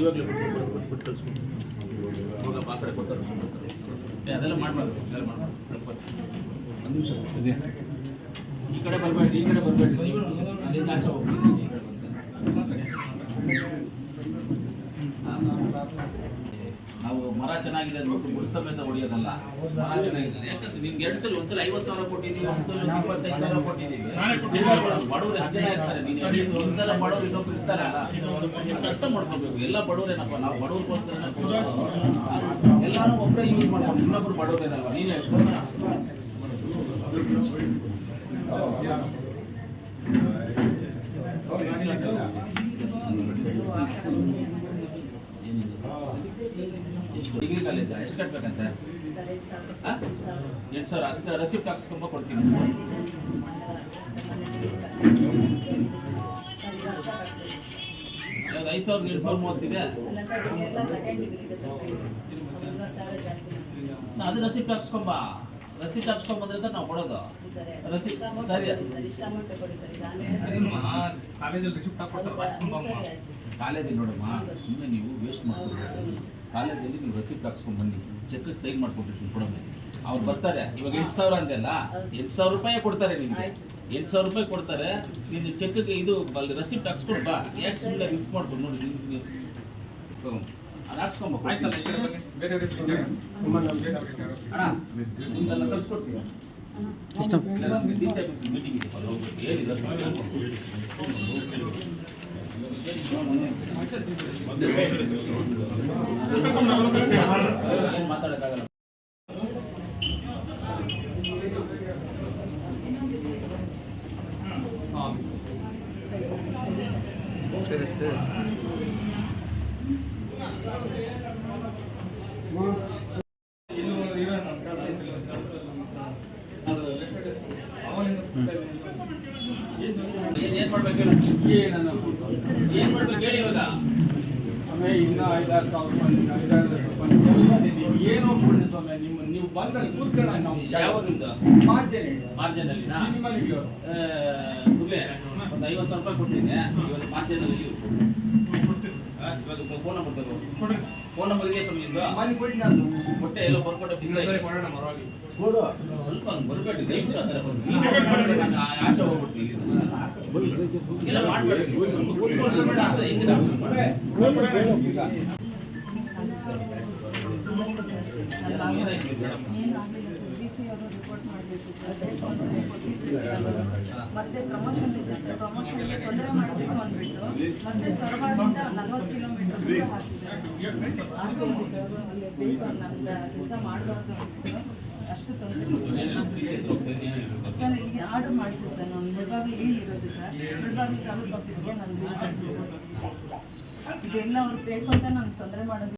ಇವಾಗಲೇ ಬಿಟ್ಟು ಕಳಿಸ್ಬಿಟ್ಟು ಹೋಗ ಆ ಕಡೆ ಕೊಡ್ತಾರೆ ಅದೆಲ್ಲ ಮಾಡಬಾರ್ದು ಒಂದು ನಿಮಿಷ ಈ ಕಡೆ ಬರಬೇಡಿ ಅಲ್ಲಿಂದ ಆಚೆ ಹೋಗ್ಬಿಡಿ ಈ ಕಡೆ ನಾವು ಮರ ಚೆನ್ನಾಗಿದೆ ಅಂದ್ಬಿಟ್ಟು ಗುಡ್ ಸಮೇತ ಹೊಡೆಯೋದಲ್ಲ. ಮರ ಚೆನ್ನಾಗಿದೆ ಯಾಕಂದ್ರೆ ನಿಮ್ಗೆ 2 ಸಲ ಒಂದ್ಸಲ 50,000 ಕೊಟ್ಟಿದ್ದೀವಿ, ಒಂದ್ಸಲ 25,000 ಕೊಟ್ಟಿದ್ದೀವಿ. ಬಡವರು ಎಷ್ಟು ಜನ ಇರ್ತಾರೆ, ನೀನು ಒಂದ್ಸಲ ಬಡವರು ಇನ್ನೊಬ್ರು ಇರ್ತಾರಲ್ಲ, ಅರ್ಥ ಮಾಡ್ಕೋಬೇಕು. ಎಲ್ಲ ಬಡವರೇನಪ್ಪ, ನಾವು ಬಡವ್ರಿಗೋಸ್ಕರ ಎಲ್ಲಾರು ಒಬ್ಬರೇ ಯೂಸ್ ಮಾಡ್ಕೊಂಡು ಇನ್ನೊಬ್ರು ಬಡವರೇನಲ್ವ, ನೀನೇ ಎಷ್ಟು ಎಷ್ಟು ಡಿಗ್ರಿ ಕಾಲೇಜ್ ಎಷ್ಟು ಕಟ್ಬೇಕಂತೆ? 8,000 ಅಷ್ಟೇ. ರೆಸಿಪ್ಟ್ ಹಾಕ್ಸ್ಕೊಂಬ ಕೊಡ್ತೀನಿ. 5,830 ಇದೆ. ಅದು ರೆಸಿಪ್ಟ್ ಹಾಕ್ಸ್ಕೊಂಬ. ರೆಸಿಪ್ಟ್ ಹಾಕ್ಸ್ಕೊಂಬಂದ್ರೆ ನಾವು ಕೊಡೋದು. ರೆಸಿಪ್ಟ್ ಸರಿ ಕಾಲೇಜಲ್ಲಿ ರಿಸಿಪ್ಟ್ ಹಾಕ್ಕೊಡ್ತಾರೆ. ಕಾಲೇಜಲ್ಲಿ ನೋಡಮ್ಮ, ಸುಮ್ಮನೆ ನೀವು ವೇಸ್ಟ್ ಮಾಡ್ಕೊಡ್ಬೇಕು. ಕಾಲೇಜಲ್ಲಿ ನೀವು ರೆಸಿಪ್ಟ್ ಹಾಕ್ಸ್ಕೊಂಡ್ಬನ್ನಿ, ಚೆಕ್ಗೆ ಸೈನ್ ಮಾಡ್ಕೊಟ್ಟಿರ್ತೀನಿ ಕೊಡೋಣ. ಅವ್ರು ಬರ್ತಾರೆ. ಇವಾಗ 8,000 ಅಂದೆಲ್ಲ, 8,000 ರೂಪಾಯಿ ಕೊಡ್ತಾರೆ ನಿಮಗೆ. 8,000 ರೂಪಾಯಿ ಕೊಡ್ತಾರೆ. ನೀನು ಚೆಕ್ಗೆ ಇದು ಅಲ್ಲಿ ರೆಸಿಪ್ಟ್ ಹಾಕ್ಸ್ಕೊಂಡು ಬಾ. ಯಾಕೆ ಸುಮ್ಮನೆ ರಿಸ್ಕ್ ಮಾಡ್ಕೊಂಡು ನೋಡಿ ಅದು ಹಾಕ್ಸ್ಕೊಂಬ. ಆಯ್ತಲ್ಲ, ಈ ಕಡೆ ಬನ್ನಿ. ಬೇರೆ ಅಣ್ಣ ನಿಮ್ಗೆಲ್ಲ ಕಳ್ಸ್ಕೊಡ್ತೀವಿ. ಮೀಟಿಂಗ್ ಇದೆ, ಹೇಳಿದ್ದಾರೆ ಮಾತಾಡೋಕ್ಕಾಗಲ್ಲ. ಏನ್ ಮಾಡ್ಬೇಕು ಹೇಳಿ ಇವಾಗ? ಇನ್ನೂ 5,000 ರೂಪಾಯಿ ಏನೋ ಕೊಡಿ ಸ್ವಾಮಿ. ನೀವು ಬಂದಲ್ಲಿ ಕೂತ್ಕೊಳ್ಳ. ನಾವು ಯಾವಾಗ ನಿಮ್ದು ಮಾರ್ಜಿನಲ್ಲಿ ಒಂದು 50,000 ರೂಪಾಯಿ ಕೊಡ್ತೀನಿ. ಇವಾಗ ಮಾರ್ಜಿನಲ್ಲಿ ಇವಾಗ ಫೋನ್ ನಂಬರ್ ತಗೋ. ಫೋನ್ ನಂಬರ್ ಇದೆಯಾ ಸ್ವಾಮಿ ನಿಮ್ದು? ಮನೆ ಕೊಟ್ಟು ನಾನು ಹೊಟ್ಟೆ ಎಲ್ಲ ಬರ್ಕೊಂಡು ಸ್ವಲ್ಪ ಬರ್ಬೇಡಿ. ದಯವಿಟ್ಟು ಆ ಥರ ನಾನು ಆಚೆ ಹೋಗ್ಬಿಟ್ಟು ಇಲ್ಲ ಮಾಡಬೇಡಿ. ಮತ್ತೆ ಪ್ರಮೋಷನ್ ಇದೆ ಸರ್. ಪ್ರಮೋಷನ್ ತೊಂದರೆ ಮಾಡಬೇಕು ಅಂದ್ಬಿಟ್ಟು ಮತ್ತೆ ಸೊರಬದಿಂದ 40 ಕಿಲೋಮೀಟರ್ ದೂರ ಹಾಕಿದ್ದಾರೆ. ಅಲ್ಲಿ ಬೇಕು ನಮ್ಗೆ ಕೆಲಸ ಮಾಡಬಾರ್ದು ಅಂದ್ಬಿಟ್ಟು ಅಷ್ಟು ತೊಂದರೆ ಸರ್. ಈಗ ಆರ್ಡರ್ ಮಾಡಿಸಿ ಸರ್. ನಾನು ಮುಳಬಾಗಿಲು ಇರೋದು ಸರ್. ಮುಳಬಾಗಿಲು ತಾಲೂಕು ಆಫೀಸ್ಗೆ ನಾನು ಇದೆಲ್ಲ ಅವ್ರು ಬೇಕು ಅಂತ ನಾನು ತೊಂದರೆ ಮಾಡೋದು.